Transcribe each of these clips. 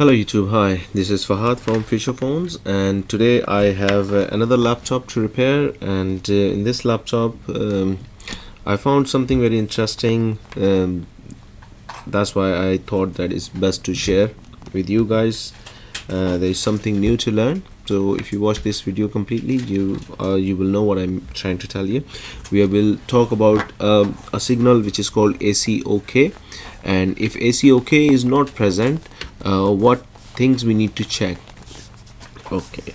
Hello YouTube, hi, this is Fahad from Phones, and today I have another laptop to repair. And in this laptop I found something very interesting. That's why I thought that it's best to share with you guys. There is something new to learn, so if you watch this video completely, you will know what I'm trying to tell you. We will talk about a signal which is called ACOK, and if ACOK is not present, what things we need to check. Okay,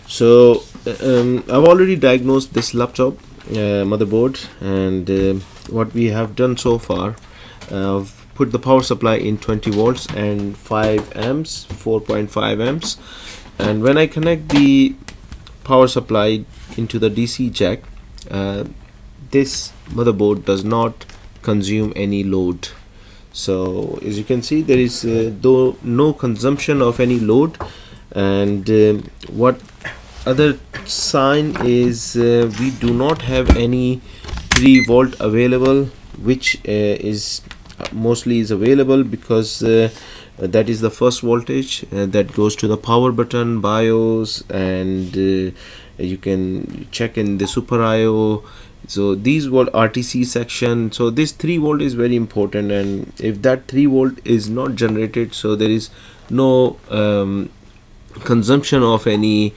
so I've already diagnosed this laptop motherboard, and what we have done so far, I've put the power supply in 20 volts and 5 amps, 4.5 amps, and when I connect the power supply into the DC jack, this motherboard does not consume any load. So as you can see, there is though no consumption of any load. And what other sign is, we do not have any 3 volt available, which is mostly is available because that is the first voltage that goes to the power button, BIOS, and you can check in the Super IO. So these were RTC section. So this 3 volt is very important, and if that 3 volt is not generated, so there is no consumption of any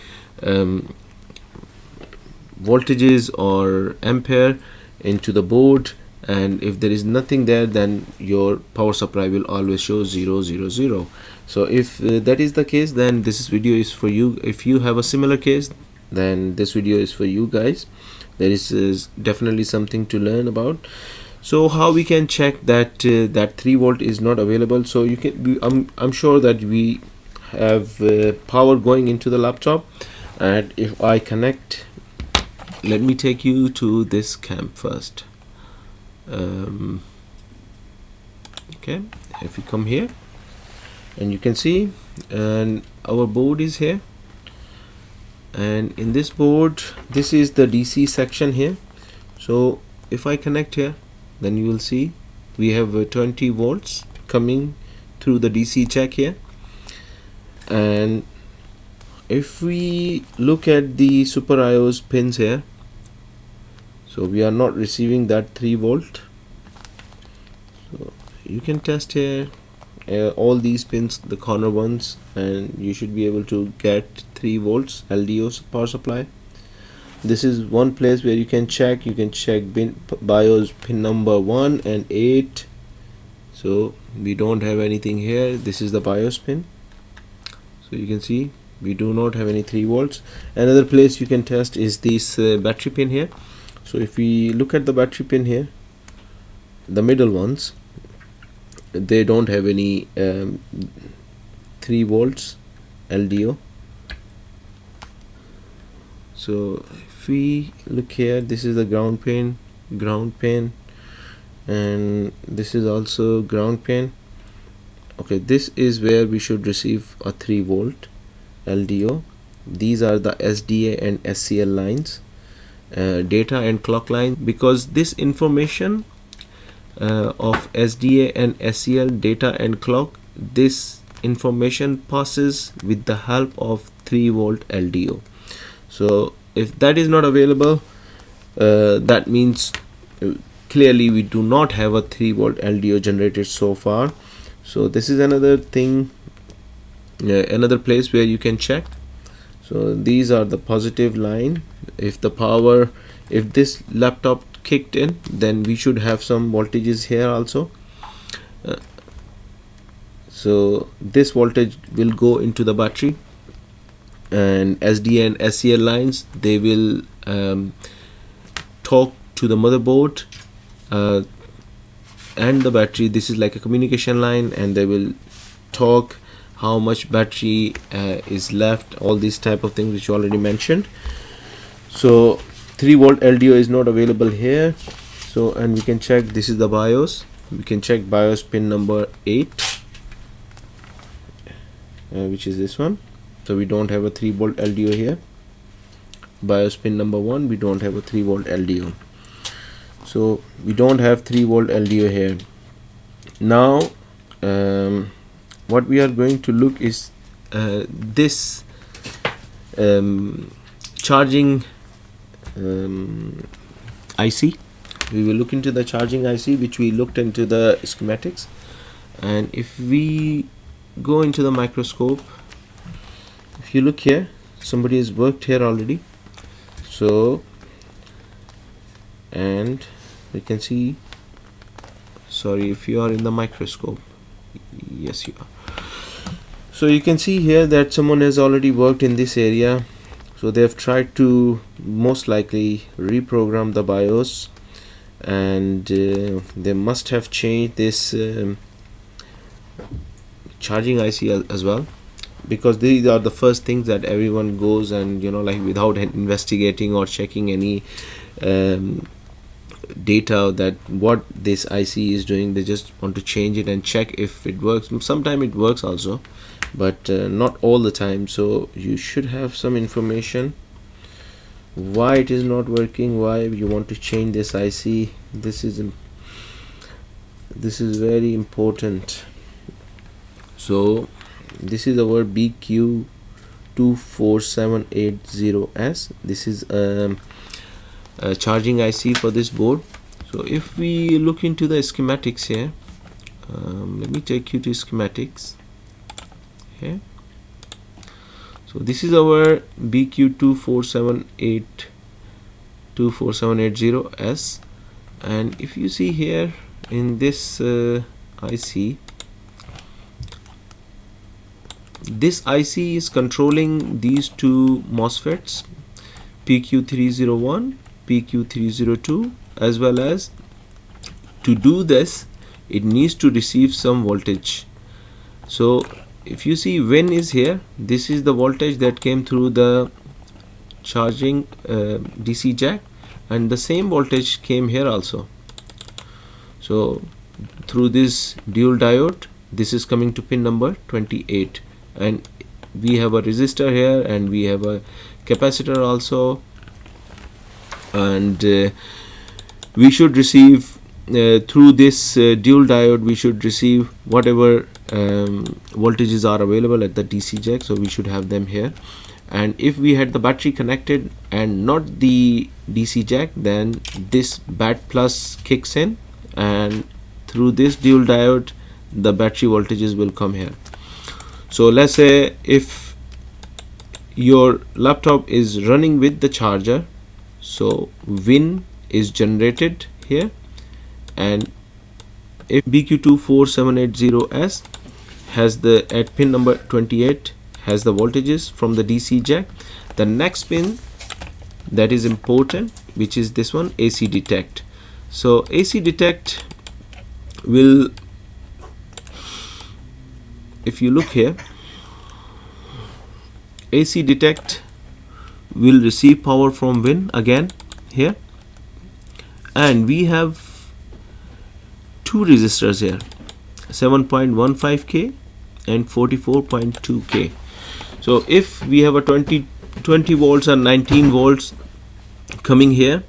voltages or ampere into the board. And if there is nothing there, then your power supply will always show 0 0 0. So if that is the case, then this video is for you. If you have a similar case, then this video is for you guys. There is definitely something to learn about. So how we can check that that 3 volt is not available? So you can I'm sure that we have power going into the laptop, and if I connect, let me take you to this cam first. Okay, if you come here, and you can see, and our board is here, and in this board, this is the DC section here. So if I connect here, then you will see we have 20 volts coming through the DC jack here. And if we look at the Super IO's pins here, so we are not receiving that 3 volt. So you can test here all these pins, the corner ones, and you should be able to get 3 volts LDO power supply. This is one place where you can check. You can check BIOS pin number 1 and 8. So we don't have anything here. This is the BIOS pin. So you can see we do not have any 3 volts. Another place you can test is this battery pin here. So if we look at the battery pin here, the middle ones, they don't have any 3 volts LDO. So if we look here, this is the ground pin, and this is also ground pin. Okay, this is where we should receive a 3 volt LDO. These are the SDA and SCL lines, data and clock line, because this information of SDA and SCL data and clock, this information passes with the help of 3 volt LDO. So if that is not available, that means clearly we do not have a 3 volt LDO generated so far. So this is another thing, another place where you can check. So these are the positive line. If the power, if this laptop kicked in, then we should have some voltages here also. So this voltage will go into the battery, and SDA and SCL lines, they will talk to the motherboard and the battery. This is like a communication line, and they will talk how much battery is left, all these type of things which you already mentioned. So 3 volt LDO is not available here. So, and we can check, this is the BIOS. We can check BIOS pin number 8, which is this one. So we don't have a 3 volt LDO here. BIOS pin number 1, we don't have a 3 volt LDO. So we don't have 3 volt LDO here. Now what we are going to look is this charging IC. We will look into the charging IC, which we looked into the schematics. And if we go into the microscope, if you look here, somebody has worked here already. So, and we can see, sorry, if you are in the microscope, yes you are. So you can see here that someone has already worked in this area. So they have tried to most likely reprogram the BIOS, and they must have changed this charging IC as well, because these are the first things that everyone goes and, you know, like, without investigating or checking any data that what this IC is doing, they just want to change it and check if it works. Sometimes it works also, but not all the time. So you should have some information why it is not working, why you want to change this IC. This is very important. So this is our BQ24780S. This is a charging IC for this board. So if we look into the schematics here, let me take you to schematics. Okay, so this is our BQ24780S, and if you see here in this IC, this IC is controlling these two MOSFETs, PQ301, PQ302, as well as, to do this, it needs to receive some voltage. So if you see Win is here, this is the voltage that came through the charging DC jack, and the same voltage came here also. So through this dual diode, this is coming to pin number 28, and we have a resistor here and we have a capacitor also, and we should receive through this dual diode, we should receive whatever voltages are available at the DC jack. So we should have them here, and if we had the battery connected and not the DC jack, then this BAT plus kicks in, and through this dual diode the battery voltages will come here. So let's say if your laptop is running with the charger, so Win is generated here, and if BQ24780S has the at pin number 28 has the voltages from the DC jack, the next pin that is important, which is this one, AC detect. So AC detect will, if you look here, AC detect will receive power from Win again here, and we have two resistors here, 7.15K and 44.2K. So if we have a 20 volts and 19 volts coming here,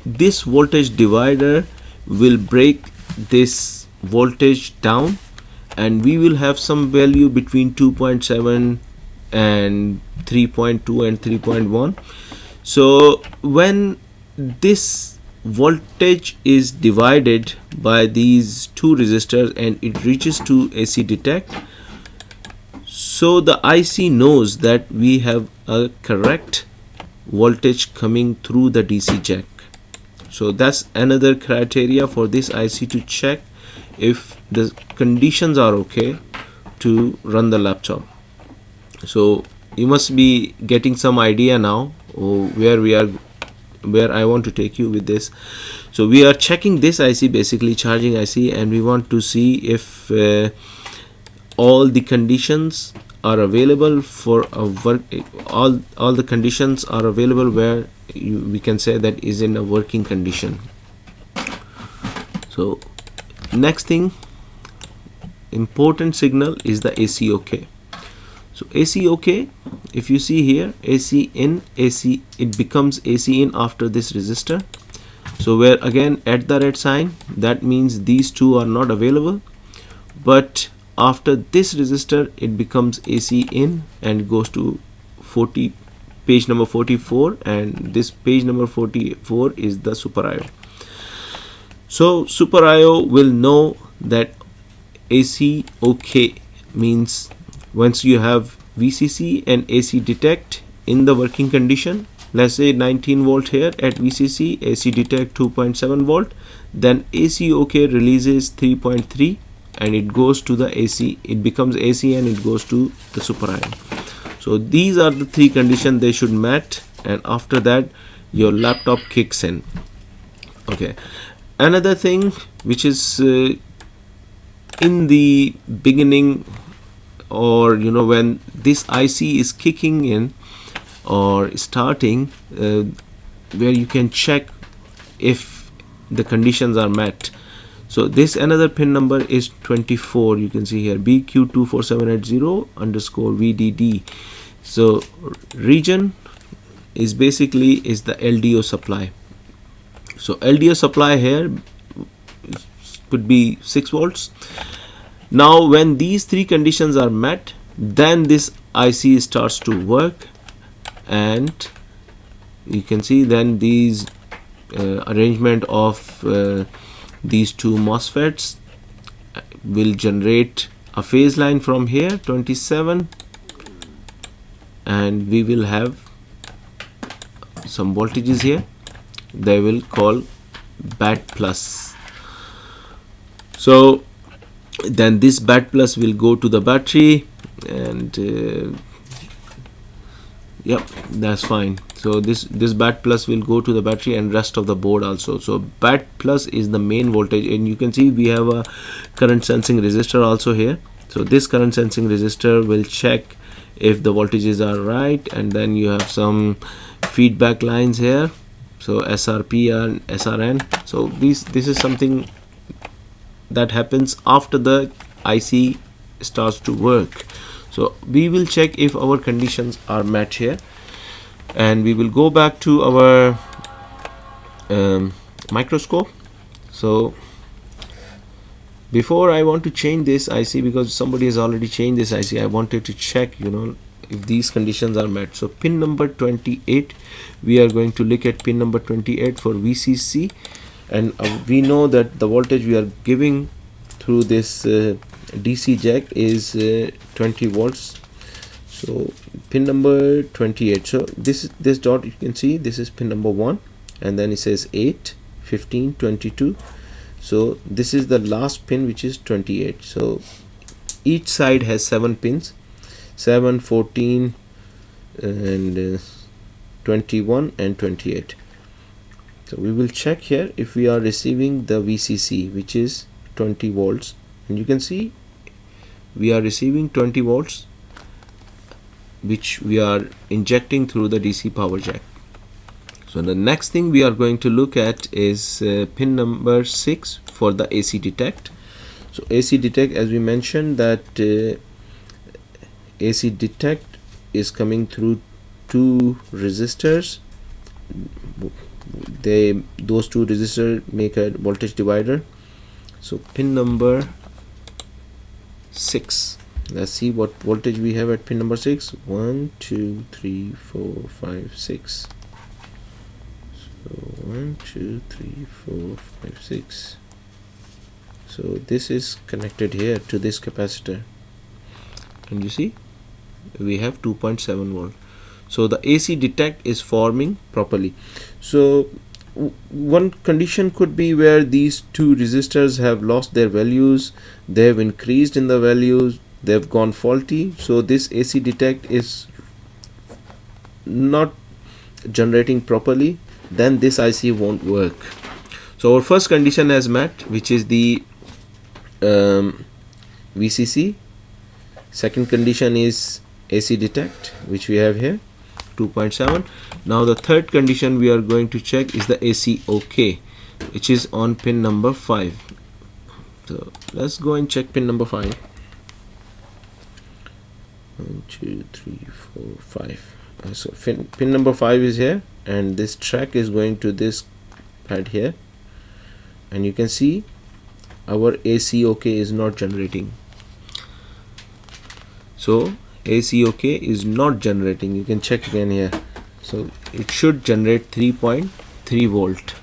this voltage divider will break this voltage down, and we will have some value between 2.7 and 3.2 and 3.1. So when this voltage is divided by these two resistors and it reaches to AC detect, so the IC knows that we have a correct voltage coming through the DC jack. So that's another criteria for this IC to check if the conditions are okay to run the laptop. So you must be getting some idea now where I want to take you with this. So we are checking this IC, basically charging IC, and we want to see if all the conditions are available for a work, all the conditions are available where we can say that is in a working condition. So next thing, important signal is the ACOK. So ACOK, if you see here, AC in, AC, it becomes AC in after this resistor. So where again at the red sign, that means these two are not available, but after this resistor it becomes AC in and goes to page number 44, and this page number 44 is the Super IO. So Super IO will know that ACOK means once you have VCC and AC detect in the working condition, let's say 19 volt here at VCC, AC detect 2.7 volt, then ACOK releases 3.3 and it goes to the AC, it becomes AC and it goes to the Super IO. So these are the three conditions they should match, and after that your laptop kicks in. Okay, another thing which is in the beginning, or when this IC is kicking in or starting, where you can check if the conditions are met. So this another pin number is 24, you can see here BQ24780_VDD. so region is basically the LDO supply. So LDO supply here could be 6 volts. Now when these three conditions are met, then this IC starts to work, and you can see then these arrangement of these two MOSFETs will generate a phase line from here 27, and we will have some voltages here they will call BAT plus. So then this BAT plus will go to the battery, and yep, that's fine. So this BAT plus will go to the battery and rest of the board also. So BAT plus is the main voltage, and you can see we have a current sensing resistor also here. So this current sensing resistor will check if the voltages are right, and then you have some feedback lines here, so SRP and SRN. So this is something that happens after the IC starts to work. So we will check if our conditions are met here, and we will go back to our microscope. So before I want to change this IC, because somebody has already changed this IC, I wanted to check if these conditions are met. So pin number 28, we are going to look at pin number 28 for VCC, and we know that the voltage we are giving through this DC jack is 20 volts. So pin number 28, so this dot, you can see this is pin number 1, and then it says 8, 15, 22. So this is the last pin, which is 28. So each side has 7 pins, 7, 14 and 21 and 28. So we will check here if we are receiving the VCC, which is 20 volts, and you can see we are receiving 20 volts, which we are injecting through the DC power jack. So the next thing we are going to look at is pin number 6 for the AC detect. So AC detect, as we mentioned, that AC detect is coming through 2 resistors. Those 2 resistors make a voltage divider. So pin number 6, let's see what voltage we have at pin number 6. 1, 2, 3, 4, 5, 6. So 1, 2, 3, 4, 5, 6. So this is connected here to this capacitor, and you see we have 2.7 volt. So the AC detect is forming properly. So one condition could be where these 2 resistors have lost their values, they have increased in the values, they have gone faulty. So this AC detect is not generating properly, then this IC won't work. So our first condition has met, which is the VCC. Second condition is AC detect, which we have here 2.7. Now the third condition we are going to check is the ACOK, which is on pin number 5. So let's go and check pin number 5. 1, 2, 3, 4, 5. So pin number 5 is here, and this track is going to this pad here, and you can see our ACOK is not generating. So ACOK is not generating. You can check again here. So it should generate 3.3 volt,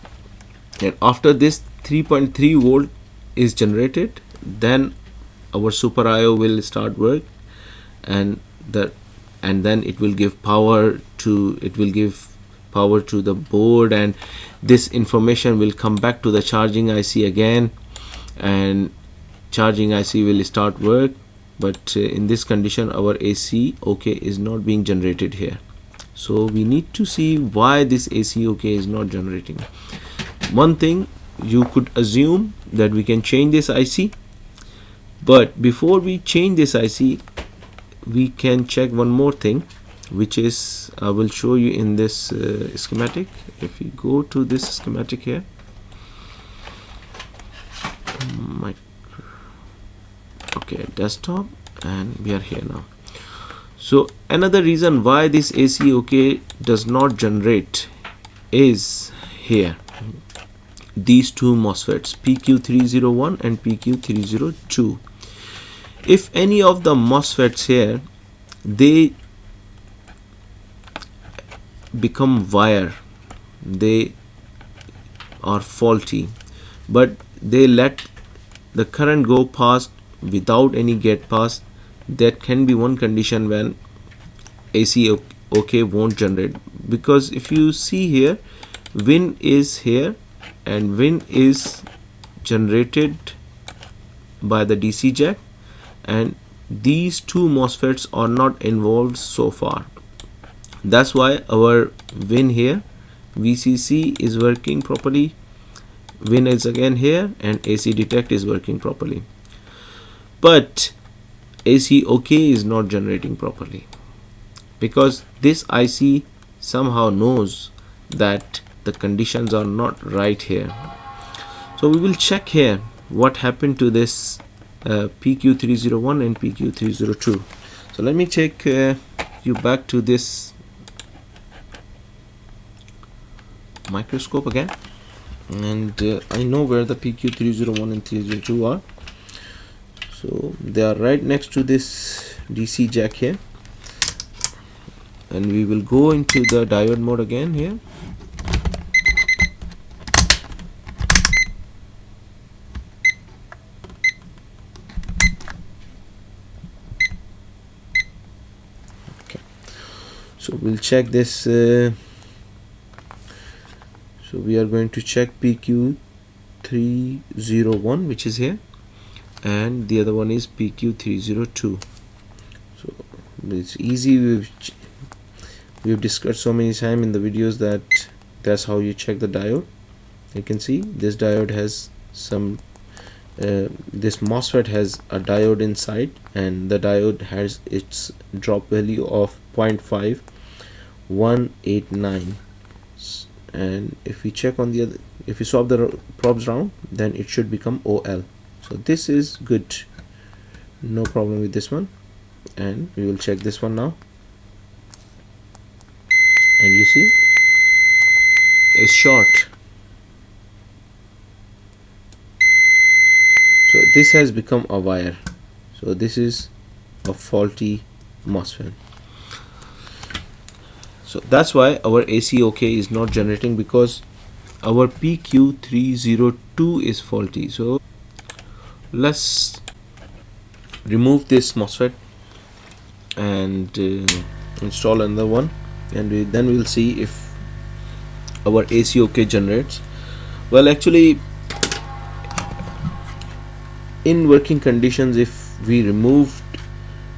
and after this 3.3 volt is generated, then our Super IO will start work, and then it will give power to the board, and this information will come back to the charging IC again, and charging IC will start work. But in this condition our ACOK is not being generated here. So we need to see why this ACOK is not generating. One thing, you could assume that we can change this IC, but before we change this IC we can check one more thing, which is I will show you in this schematic. If we go to this schematic here, okay, desktop, and we are here now. So another reason why this ACOK does not generate is here, these two MOSFETs, PQ301 and PQ302. If any of the MOSFETs here, they become wire, they are faulty, but they let the current go past without any get pass, that can be one condition when ACOK won't generate. Because if you see here, Win is here and Win is generated by the DC jack, and these two MOSFETs are not involved so far. That's why our Win here, VCC is working properly, Win is again here, and AC detect is working properly, but ACOK is not generating properly because this IC somehow knows that the conditions are not right here. So we will check here what happened to this PQ301 and PQ302. So let me take you back to this microscope again, and I know where the PQ301 and 302 are. So they are right next to this DC jack here, and we will go into the diode mode again here. Okay, so we'll check this. So we are going to check PQ301, which is here, and the other one is PQ302. So it's easy. We've discussed so many times in the videos that that's how you check the diode. You can see this diode has some this MOSFET has a diode inside, and the diode has its drop value of 0.5189, and if we check on the other, if we swap the probes round, then it should become OL. So this is good, no problem with this one. And we will check this one now, and you see it's short. So this has become a wire. So this is a faulty MOSFET. So that's why our ACOK is not generating, because our PQ302 is faulty. So let's remove this MOSFET and install another one, and then we'll see if our ACOK generates. Well, actually in working conditions, if we removed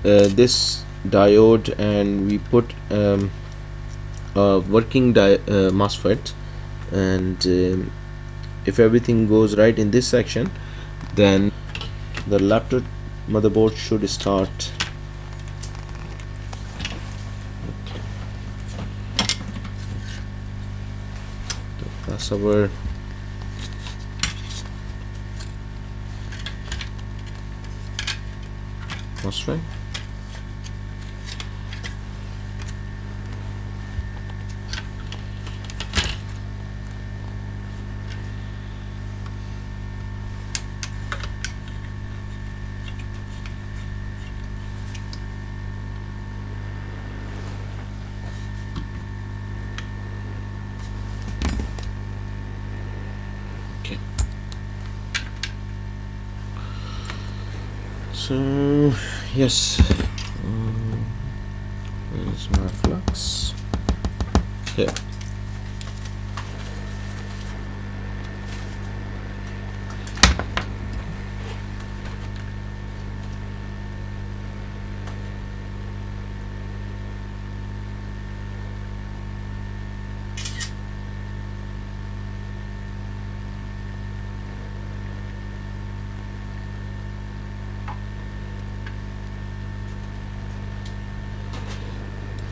this diode and we put a working MOSFET, and if everything goes right in this section, then the laptop motherboard should start. Okay. That's our MOSFET. So yes, where's my flux? Here.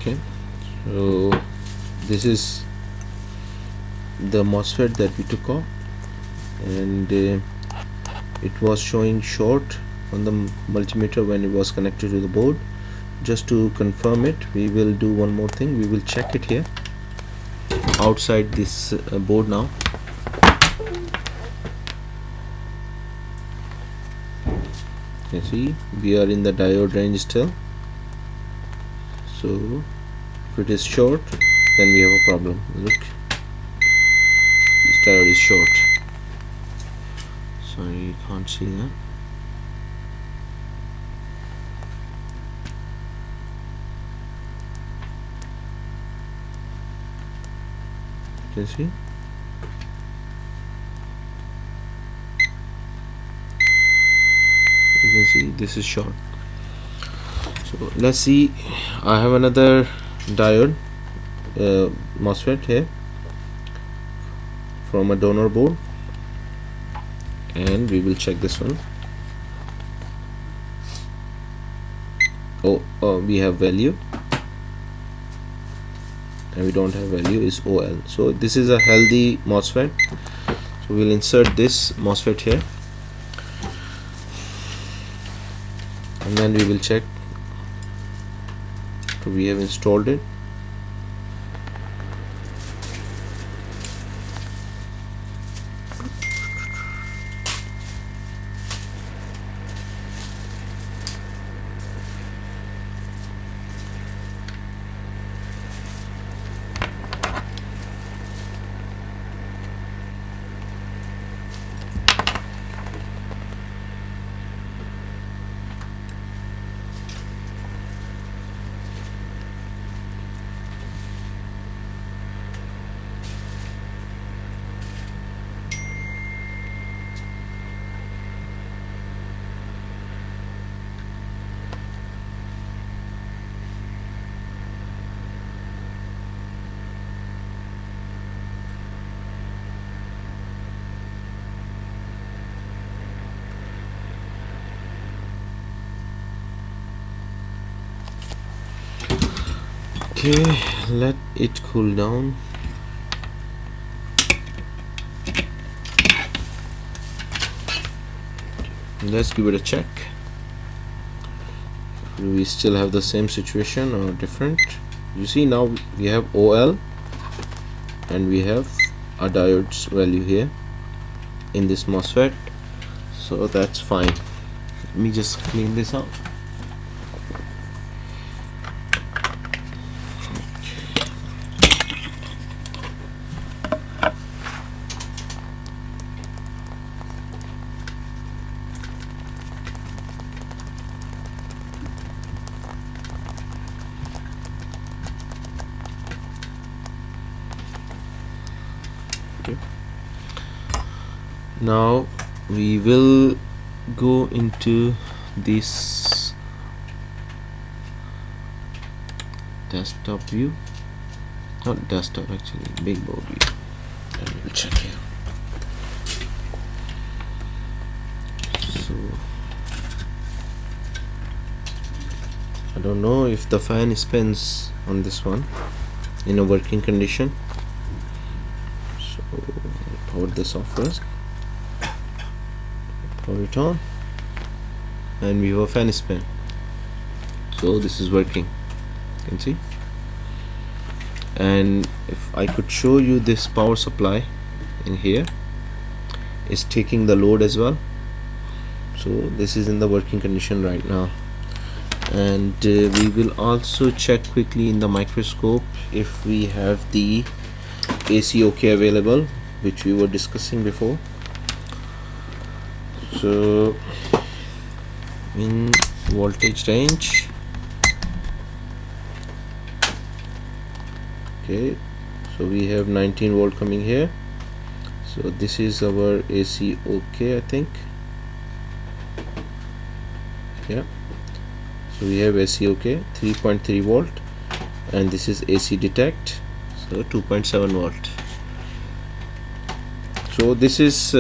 Okay, so this is the MOSFET that we took off, and it was showing short on the multimeter when it was connected to the board. Just to confirm it, we will do one more thing. We will check it here outside this board now. You see, we are in the diode range still. So if it is short, then we have a problem. Look, this diode is short. Sorry, you can't see that. You can see. You can see this is short. So let's see. I have another diode MOSFET here from a donor board, and we will check this one. Oh, we have value, and we don't have value is OL. So this is a healthy MOSFET. So we'll insert this MOSFET here, and then we will check. So we have installed it. Okay, let it cool down. Let's give it a check. Do we still have the same situation or different? You see, now we have OL and we have a diode's value here in this MOSFET, so that's fine. Let me just clean this out. Now we will go into this desktop view, not desktop actually, big board view, and we'll check here. So I don't know if the fan spins on this one in a working condition, so I'll power this off first. Power it on, and we have a fan spin, so this is working, you can see. And if I could show you, this power supply in here is taking the load as well, so this is in the working condition right now. And we will also check quickly in the microscope if we have the ACOK available, which we were discussing before. So in voltage range. Okay, so we have 19 volt coming here. So this is our ACOK, I think. Yeah, so we have ACOK 3.3 volt, and this is AC detect, so 2.7 volt. So this is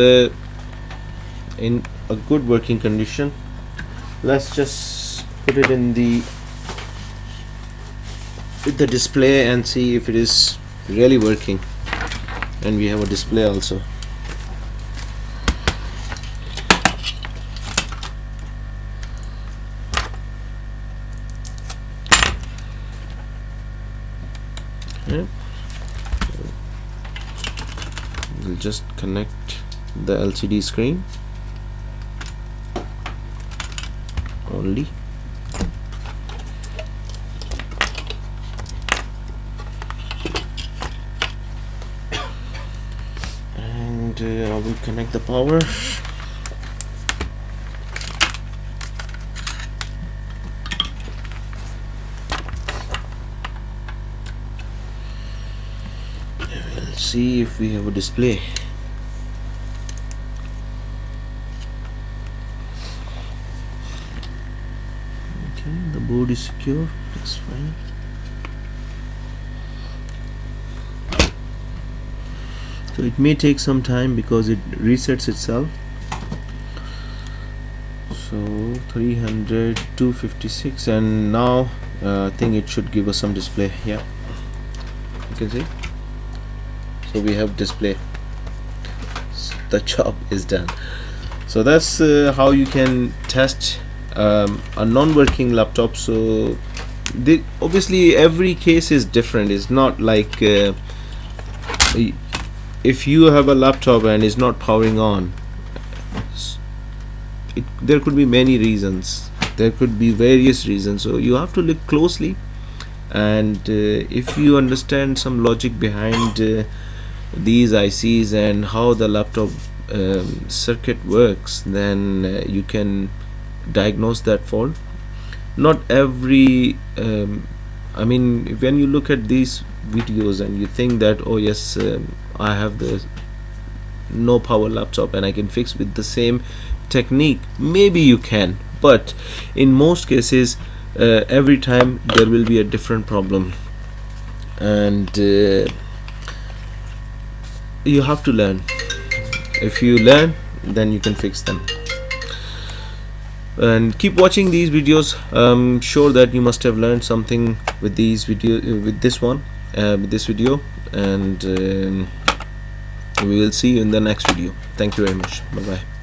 in a good working condition. Let's just put it in the display and see if it is really working. And we have a display also. Yeah. We'll just connect the LCD screen only. And I will connect the power. We'll see if we have a display. Okay, the board is secure, that's fine. So it may take some time because it resets itself. So 300, 256, and now I think it should give us some display. Yeah, you can see. So we have display. The job is done. So that's how you can test a non-working laptop. So obviously every case is different. It's not like if you have a laptop and it's not powering on, there could be many reasons. There could be various reasons. So you have to look closely, and if you understand some logic behind these ICs and how the laptop circuit works, then you can diagnose that fault. Not every I mean, when you look at these videos and you think that, oh yes, I have the no power laptop and I can fix with the same technique, maybe you can, but in most cases every time there will be a different problem, and you have to learn. If you learn, then you can fix them. And keep watching these videos. I'm sure that you must have learned something with these with this video, and we will see you in the next video. Thank you very much. Bye bye.